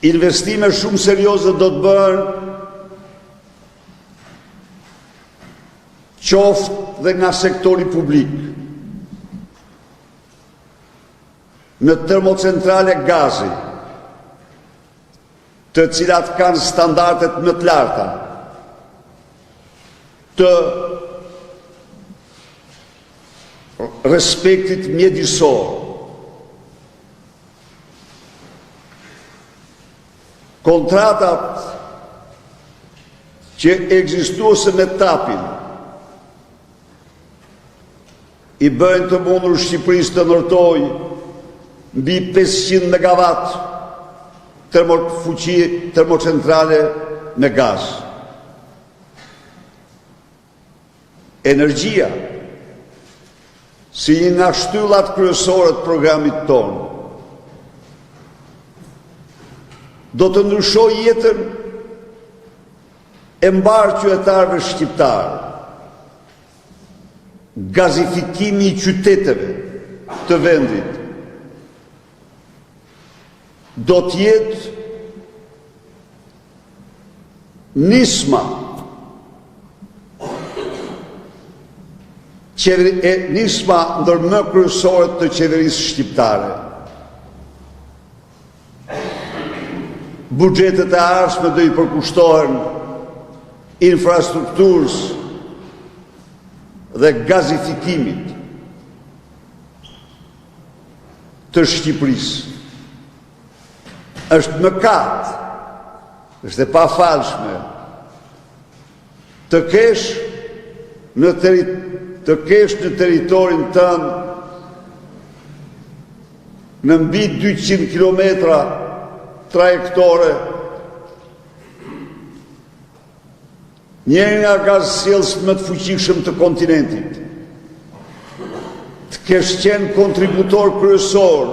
investime shumë serioze do të bërë qoftë dhe nga sektori publik në termocentrale gazi, të cilat kanë standardet më të larta të respektit mjedisor. Kontratat që ekzistuese me Tapin i bëjnë të mundur Shqipërisë të ndërtojë mbi 500 megawatt fuqi termocentrale me gaz. Energjia, si një nga shtyllat kryesore të programit tonë, do të ndryshojë jetën e mbarë qytetarëve shqiptarë. Gazifikimi i qyteteve të vendit do të jetë nisma ndër më kryesore të qeverisë shqiptare. Buxhetet e ardhshme do i përkushtohen infrastrukturës dhe gazifikimit të Shqipërisë. Është mëkat, është e pafalshme të kesh në territorin tënd në mbi 200 kilometra trajektore njëri nga gazsjellësit më të fuqishëm të kontinentit, të kesh qenë kontributor kryesor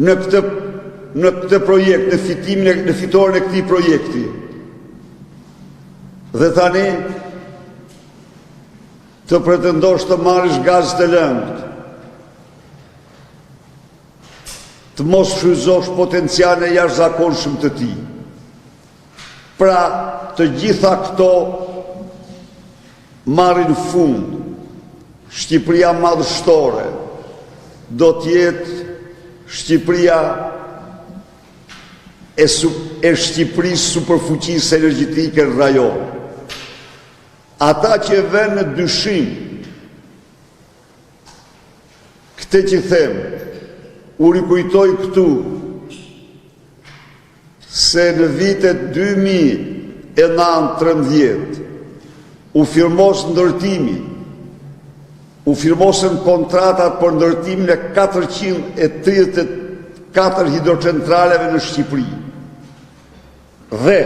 në këtë projekt, në fitoren e këtij projekti. Dhe tani të pretendosh të marrësh gaz të lëndë, të mos shfrytëzosh potencialin e jashtëzakonshëm të tij. Pra, të gjitha këto marrin fund. Shqipëria madhështore do të jetë Shqipëria e Shqipërisë superfuqisë energjetike në rajon. Ata që vënë në dyshim këtë që them, u rikujtoj këtu se në vitet 2009-13 u firmos ndërtimi, u firmosën kontratat për ndërtimin e 434 hidrocentraleve në Shqipëri. Dhe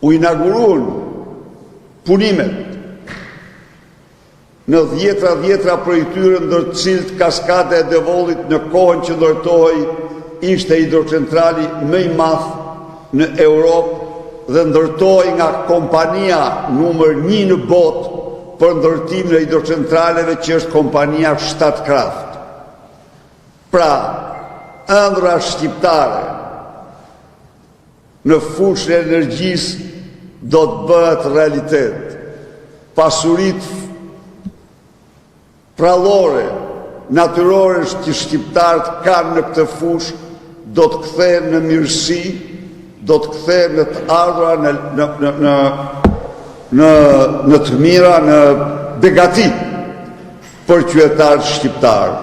u inauguruan punimet në dhjetra prej tyre, ndër të cilët Kaskada e Devollit në kohën që ndërtohej ishte hidrocentrali më i madh në Europë dhe ndërtohej nga kompania numër 1 në botë për ndërtimin e hidrocentraleve, që është kompania Statkraft. Pra, ëndra shqiptare në fushën e energjisë do të bëhet realitet. Pasuritë prallore, natyrore që shqiptarët kanë në këtë fushë do të kthehen në mirësi, do të kthehen në të ardhura, në të mira, në begati për qytetarët shqiptarë.